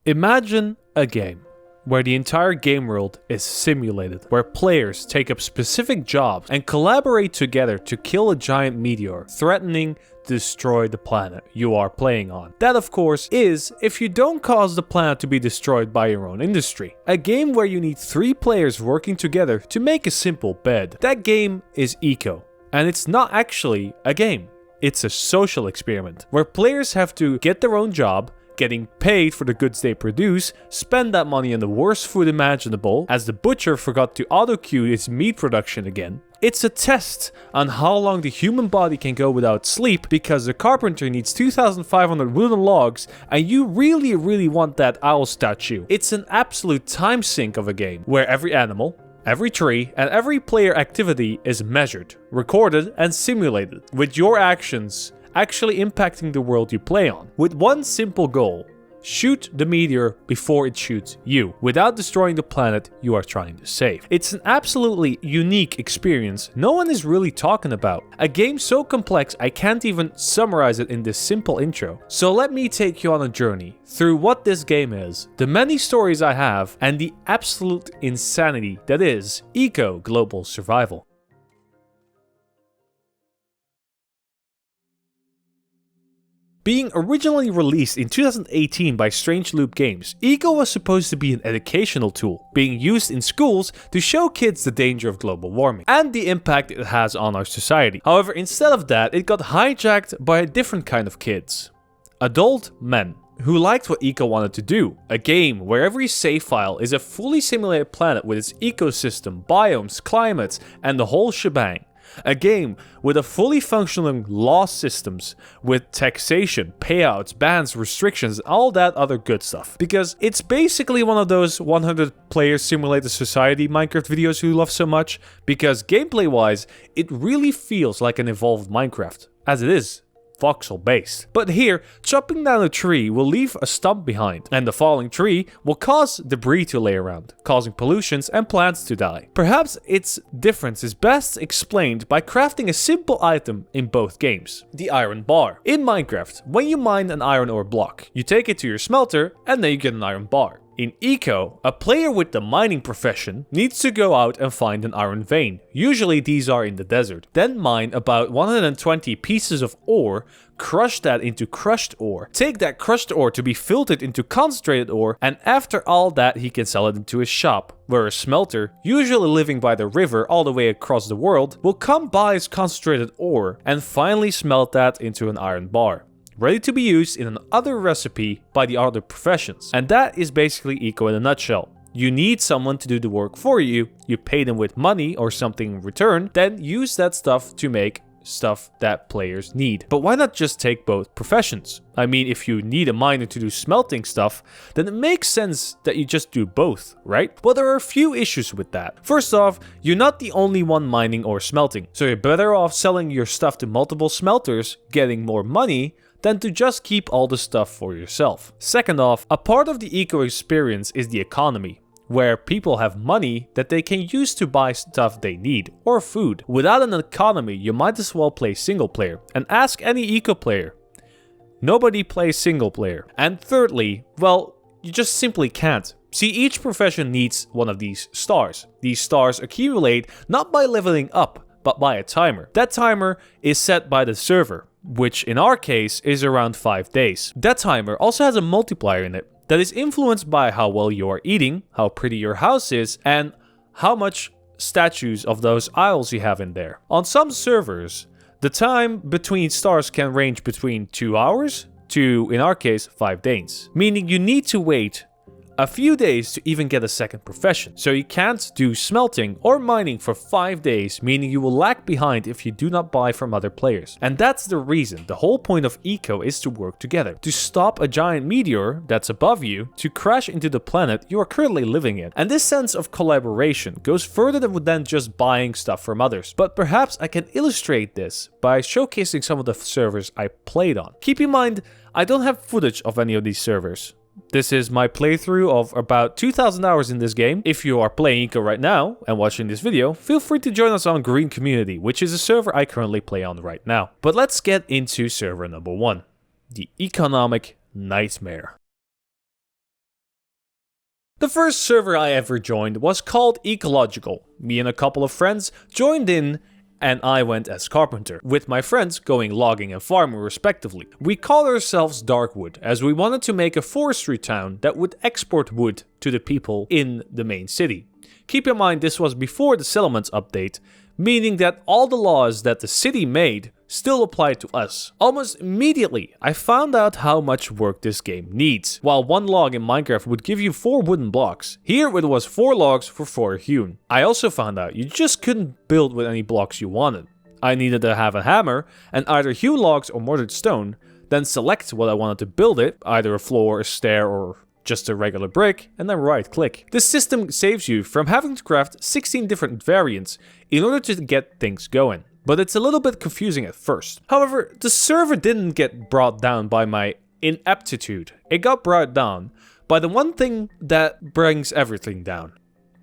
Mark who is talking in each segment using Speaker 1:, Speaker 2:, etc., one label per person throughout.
Speaker 1: Imagine a game where the entire game world is simulated, where players take up specific jobs and collaborate together to kill a giant meteor, threatening to destroy the planet you are playing on. That, of course, is if you don't cause the planet to be destroyed by your own industry. A game where you need 3 players working together to make a simple bed. That game is Eco, and it's not actually a game. It's a social experiment, where players have to get their own job, getting paid for the goods they produce, spend that money on the worst food imaginable, as the butcher forgot to auto-cue its meat production again. It's a test on how long the human body can go without sleep, because the carpenter needs 2,500 wooden logs and you really want that owl statue. It's an absolute time sink of a game, where every animal, every tree, and every player activity is measured, recorded, and simulated, with your actions actually impacting the world you play on, with one simple goal: shoot the meteor before it shoots you, without destroying the planet you are trying to save. It's an absolutely unique experience no one is really talking about. A game so complex I can't even summarize it in this simple intro. So let me take you on a journey through what this game is, the many stories I have, and the absolute insanity that is Eco Global Survival. Being originally released in 2018 by Strange Loop Games, Eco was supposed to be an educational tool, being used in schools to show kids the danger of global warming and the impact it has on our society. However, instead of that, it got hijacked by a different kind of kids. Adult men who liked what Eco wanted to do, a game where every save file is a fully simulated planet with its ecosystem, biomes, climates, and the whole shebang. A game with a fully functioning law systems, with taxation, payouts, bans, restrictions, all that other good stuff. Because it's basically one of those 100-player simulated society Minecraft videos you love so much, because gameplay-wise, it really feels like an evolved Minecraft, as it is voxel based. But here, chopping down a tree will leave a stump behind, and the falling tree will cause debris to lay around, causing pollutions and plants to die. Perhaps its difference is best explained by crafting a simple item in both games: the iron bar. In Minecraft, when you mine an iron ore block, you take it to your smelter and then you get an iron bar. In Eco, a player with the mining profession needs to go out and find an iron vein. Usually these are in the desert. Then mine about 120 pieces of ore, crush that into crushed ore, take that crushed ore to be filtered into concentrated ore, and after all that he can sell it into his shop, where a smelter, usually living by the river all the way across the world, will come buy his concentrated ore and finally smelt that into an iron bar, ready to be used in another recipe by the other professions. And that is basically Eco in a nutshell. You need someone to do the work for you, you pay them with money or something in return, then use that stuff to make stuff that players need. But why not just take both professions? I mean, if you need a miner to do smelting stuff, then it makes sense that you just do both, right? Well, there are a few issues with that. First off, you're not the only one mining or smelting, so you're better off selling your stuff to multiple smelters, getting more money, than to just keep all the stuff for yourself. Second off, a part of the Eco experience is the economy, where people have money that they can use to buy stuff they need, or food. Without an economy, you might as well play single player, and ask any Eco player. Nobody plays single player. And thirdly, well, you just simply can't. See, each profession needs one of these stars. These stars accumulate not by leveling up, but by a timer. That timer is set by the server, which in our case is around 5 days. That timer also has a multiplier in it that is influenced by how well you are eating, how pretty your house is, and how much statues of those isles you have in there. On some servers, the time between stars can range between 2 hours to, in our case, 5 days. Meaning you need to wait a few days to even get a second profession. So you can't do smelting or mining for 5 days, meaning you will lag behind if you do not buy from other players. And that's the reason. The whole point of Eco is to work together, to stop a giant meteor that's above you to crash into the planet you are currently living in. And this sense of collaboration goes further than just buying stuff from others. But perhaps I can illustrate this by showcasing some of the servers I played on. Keep in mind, I don't have footage of any of these servers. This is my playthrough of about 2,000 hours in this game. If you are playing Eco right now and watching this video, feel free to join us on Green Community, which is a server I currently play on right now. But let's get into server number 1, the Economic Nightmare. The first server I ever joined was called Ecological. Me and a couple of friends joined in and I went as carpenter, with my friends going logging and farming respectively. We called ourselves Darkwood, as we wanted to make a forestry town that would export wood to the people in the main city. Keep in mind this was before the settlements update, meaning that all the laws that the city made still apply to us. Almost immediately, I found out how much work this game needs. While one log in Minecraft would give you 4 wooden blocks, here it was 4 logs for 4 hewn. I also found out you just couldn't build with any blocks you wanted. I needed to have a hammer and either hew logs or mortared stone, then select what I wanted to build it, either a floor, a stair, or just a regular brick, and then right click. This system saves you from having to craft 16 different variants in order to get things going. But it's a little bit confusing at first. However, the server didn't get brought down by my ineptitude. It got brought down by the one thing that brings everything down: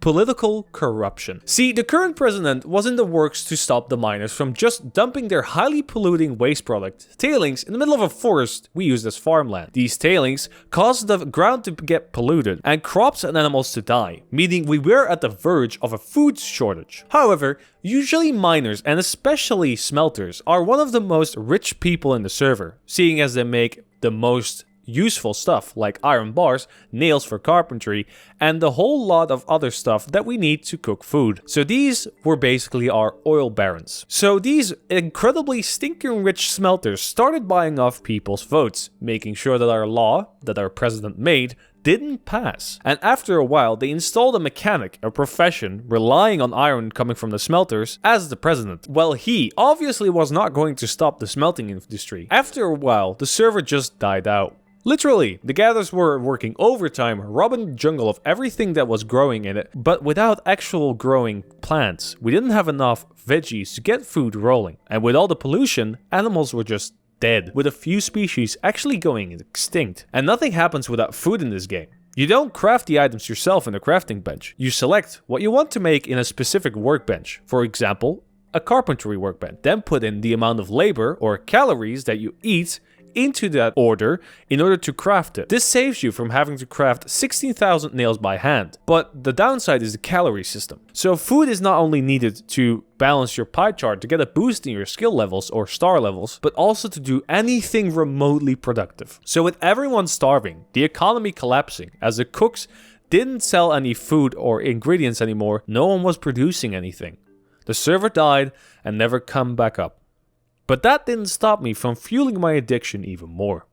Speaker 1: political corruption. See, the current president was in the works to stop the miners from just dumping their highly polluting waste product, tailings, in the middle of a forest we used as farmland. These tailings caused the ground to get polluted and crops and animals to die, meaning we were at the verge of a food shortage. However, usually miners, and especially smelters, are one of the most rich people in the server, seeing as they make the most useful stuff like iron bars, nails for carpentry, and a whole lot of other stuff that we need to cook food. So these were basically our oil barons. So these incredibly stinking rich smelters started buying off people's votes, making sure that our law, that our president made, didn't pass. And after a while, they installed a mechanic, a profession, relying on iron coming from the smelters, as the president. Well, he obviously was not going to stop the smelting industry. After a while, the server just died out. Literally, the gatherers were working overtime, robbing the jungle of everything that was growing in it, but without actual growing plants. We didn't have enough veggies to get food rolling, and with all the pollution, animals were just dead, with a few species actually going extinct. And nothing happens without food in this game. You don't craft the items yourself in the crafting bench. You select what you want to make in a specific workbench. For example, a carpentry workbench. Then put in the amount of labor or calories that you eat into that order in order to craft it. This saves you from having to craft 16,000 nails by hand. But the downside is the calorie system. So food is not only needed to balance your pie chart to get a boost in your skill levels or star levels, but also to do anything remotely productive. So with everyone starving, the economy collapsing, as the cooks didn't sell any food or ingredients anymore, no one was producing anything. The server died and never come back up. But that didn't stop me from fueling my addiction even more.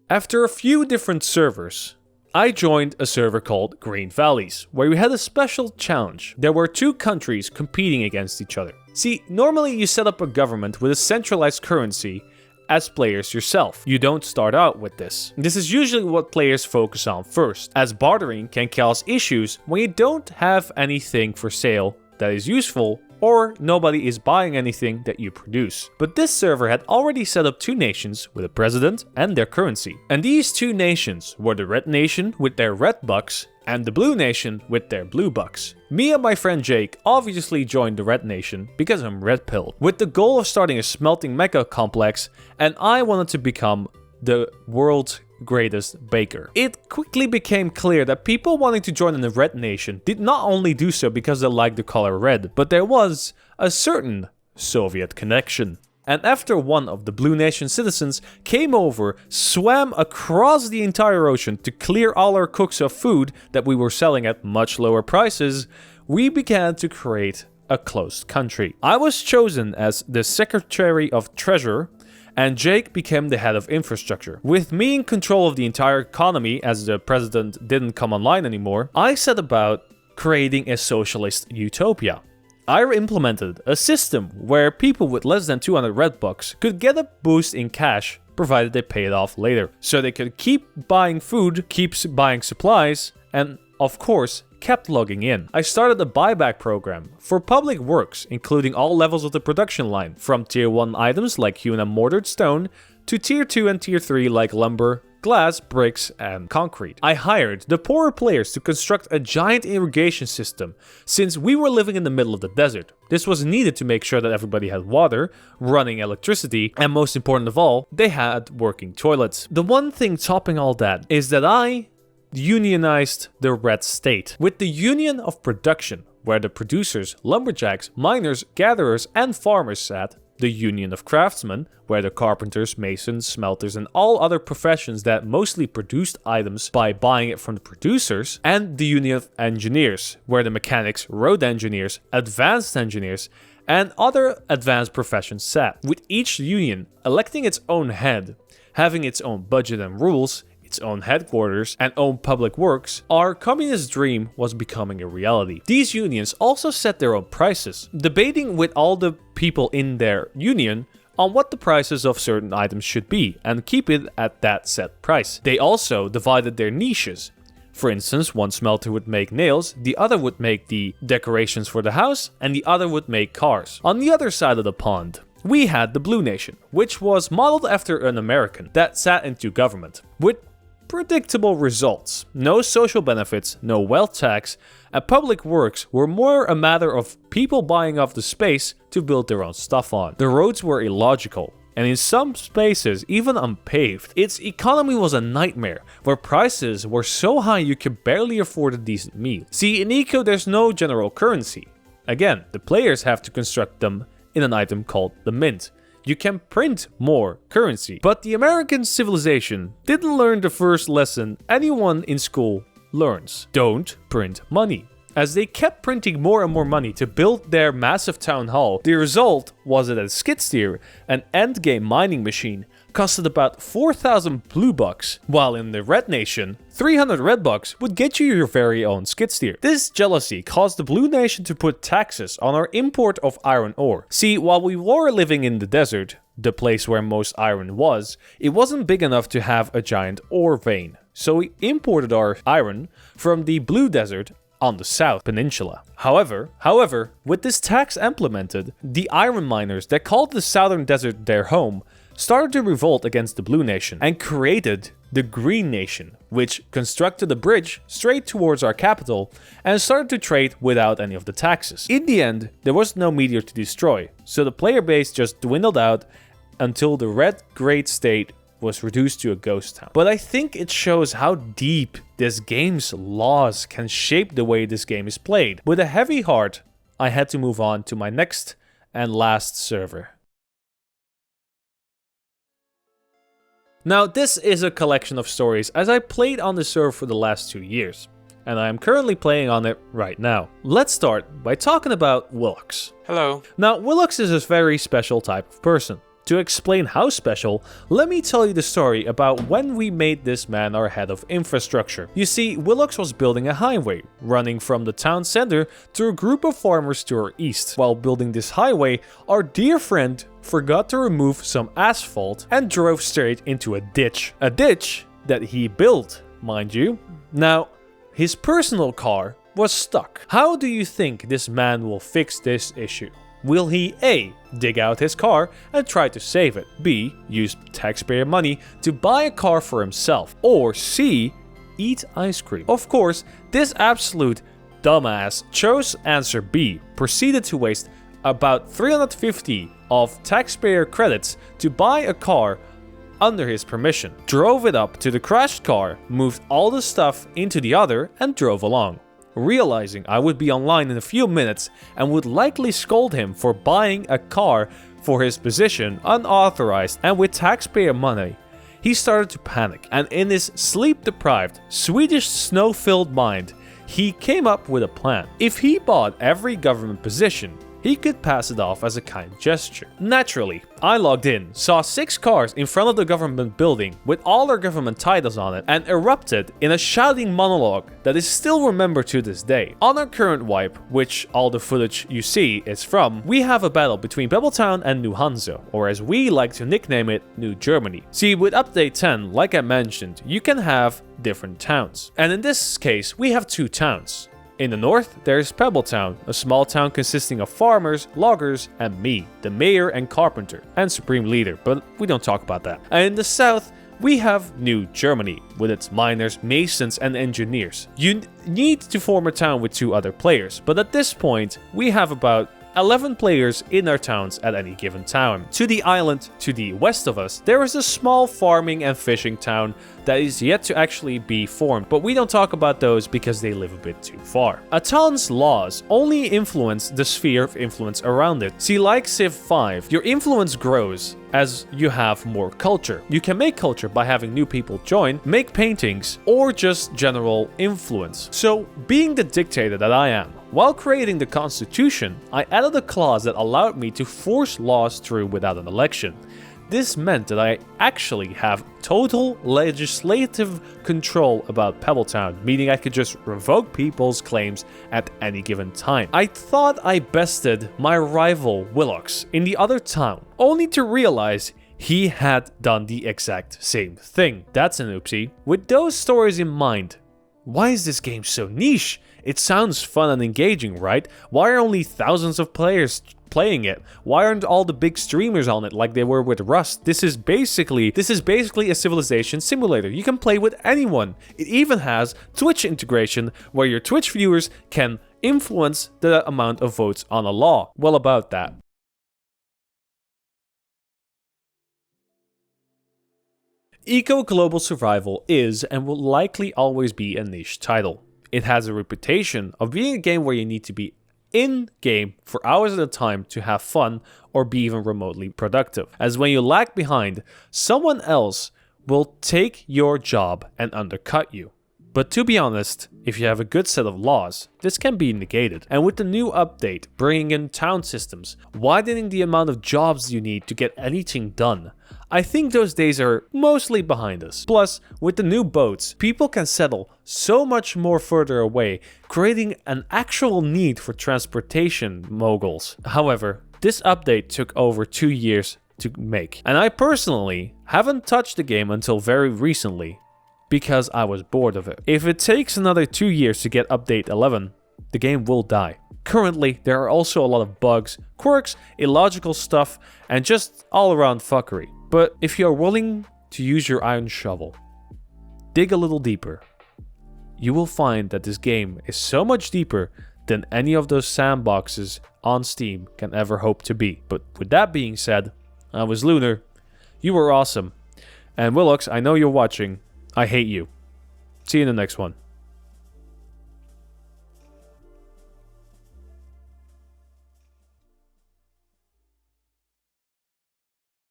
Speaker 1: After a few different servers, I joined a server called Green Valleys, where we had a special challenge. There were 2 countries competing against each other. See, normally you set up a government with a centralized currency as players yourself. You don't start out with this. This is usually what players focus on first, as bartering can cause issues when you don't have anything for sale that is useful, or nobody is buying anything that you produce. But this server had already set up 2 nations with a president and their currency. And these 2 nations were the Red Nation with their red bucks and the Blue Nation with their blue bucks. Me and my friend Jake obviously joined the Red Nation because I'm red-pilled, with the goal of starting a smelting mecha complex, and I wanted to become the world's greatest baker. It quickly became clear that people wanting to join in the Red Nation did not only do so because they liked the color red, but there was a certain Soviet connection. And after one of the Blue Nation citizens came over, swam across the entire ocean to clear all our cooks of food that we were selling at much lower prices, we began to create a closed country. I was chosen as the Secretary of Treasure, and Jake became the head of infrastructure. With me in control of the entire economy, as the president didn't come online anymore, I set about creating a socialist utopia. I implemented a system where people with less than 200 red bucks could get a boost in cash provided they pay it off later. So they could keep buying food, keep buying supplies, and of course, kept logging in. I started a buyback program for public works, including all levels of the production line, from tier 1 items like hewn and mortared stone to tier 2 and tier 3 like lumber, glass, bricks, and concrete. I hired the poorer players to construct a giant irrigation system, since we were living in the middle of the desert. This was needed to make sure that everybody had water, running electricity, and most important of all, they had working toilets. The one thing topping all that is that I unionized the red state with the Union of Production, where the producers, lumberjacks, miners, gatherers, and farmers sat, the Union of Craftsmen, where the carpenters, masons, smelters, and all other professions that mostly produced items by buying it from the producers, and the Union of Engineers, where the mechanics, road engineers, advanced engineers, and other advanced professions sat, with each union electing its own head, having its own budget and rules, its own headquarters, and own public works. Our communist dream was becoming a reality. These unions also set their own prices, debating with all the people in their union on what the prices of certain items should be, and keep it at that set price. They also divided their niches. For instance, one smelter would make nails, the other would make the decorations for the house, and the other would make cars. On the other side of the pond, we had the Blue Nation, which was modeled after an American that sat into government, with predictable results. No social benefits, no wealth tax, and public works were more a matter of people buying off the space to build their own stuff on. The roads were illogical, and in some spaces even unpaved. Its economy was a nightmare, where prices were so high you could barely afford a decent meal. See, in eco there's no general currency. Again, the players have to construct them in an item called the mint. You can print more currency. But the American civilization didn't learn the first lesson anyone in school learns. Don't print money. As they kept printing more and more money to build their massive town hall, the result was that a skid steer, an endgame mining machine, costed about 4,000 blue bucks, while in the Red Nation, 300 red bucks would get you your very own skid steer. This jealousy caused the Blue Nation to put taxes on our import of iron ore. See, while we were living in the desert, the place where most iron was, it wasn't big enough to have a giant ore vein. So we imported our iron from the Blue Desert on the South Peninsula. However, with this tax implemented, the iron miners that called the Southern Desert their home started to revolt against the Blue Nation and created the Green Nation, which constructed a bridge straight towards our capital and started to trade without any of the taxes. In the end, there was no meteor to destroy, so the player base just dwindled out until the Red Great State was reduced to a ghost town. But I think it shows how deep this game's laws can shape the way this game is played. With a heavy heart, I had to move on to my next and last server. Now, this is a collection of stories as I played on the server for the last 2 years, and I am currently playing on it right now. Let's start by talking about Willux.
Speaker 2: Hello.
Speaker 1: Now, Willux is a very special type of person. To explain how special, let me tell you the story about when we made this man our head of infrastructure. You see, Willux was building a highway, running from the town center to a group of farmers to our east. While building this highway, our dear friend forgot to remove some asphalt and drove straight into a ditch. A ditch that he built, mind you. Now, his personal car was stuck. How do you think this man will fix this issue? Will he A. dig out his car and try to save it, B. use taxpayer money to buy a car for himself, or C. eat ice cream? Of course, this absolute dumbass chose answer B, proceeded to waste about 350 of taxpayer credits to buy a car under his permission, drove it up to the crashed car, moved all the stuff into the other, and drove along. Realizing I would be online in a few minutes and would likely scold him for buying a car for his position unauthorized and with taxpayer money, he started to panic, and in his sleep-deprived, Swedish snow-filled mind, he came up with a plan. If he bought every government position, he could pass it off as a kind gesture. Naturally, I logged in, saw 6 cars in front of the government building with all their government titles on it, and erupted in a shouting monologue that is still remembered to this day. On our current wipe, which all the footage you see is from, we have a battle between Bebeltown and New Hanzo, or as we like to nickname it, New Germany. See, with update 10, like I mentioned, you can have different towns. And in this case, we have 2 towns. In the north, there is Pebbletown, a small town consisting of farmers, loggers, and me, the mayor and carpenter, and supreme leader, but we don't talk about that. And in the south, we have New Germany, with its miners, masons, and engineers. You need to form a town with 2 other players, but at this point, we have about 11 players in our towns at any given time. To the island to the west of us, there is a small farming and fishing town that is yet to actually be formed, but we don't talk about those because they live a bit too far. A town's laws only influence the sphere of influence around it. See, like Civ 5, your influence grows as you have more culture. You can make culture by having new people join, make paintings, or just general influence. So, being the dictator that I am, while creating the constitution, I added a clause that allowed me to force laws through without an election. This meant that I actually have total legislative control about Pebbletown, meaning I could just revoke people's claims at any given time. I thought I bested my rival Willox in the other town, only to realize he had done the exact same thing. That's an oopsie. With those stories in mind, why is this game so niche? It sounds fun and engaging, right? Why are only thousands of players playing it? Why aren't all the big streamers on it like they were with Rust? This is basically a civilization simulator. You can play with anyone. It even has Twitch integration where your Twitch viewers can influence the amount of votes on a law. Well, about that. Eco-global survival is and will likely always be a niche title. It has a reputation of being a game where you need to be in-game for hours at a time to have fun or be even remotely productive. As when you lag behind, someone else will take your job and undercut you. But to be honest, if you have a good set of laws, this can be negated. And with the new update bringing in town systems, widening the amount of jobs you need to get anything done, I think those days are mostly behind us. Plus, with the new boats, people can settle so much more further away, creating an actual need for transportation moguls. However, this update took over 2 years to make, and I personally haven't touched the game until very recently because I was bored of it. If it takes another 2 years to get update 11, the game will die. Currently, there are also a lot of bugs, quirks, illogical stuff, and just all-around fuckery. But if you're willing to use your iron shovel, dig a little deeper, you will find that this game is so much deeper than any of those sandboxes on Steam can ever hope to be. But with that being said, I was Lunar, you were awesome, and Willox, I know you're watching, I hate you. See you in the next one.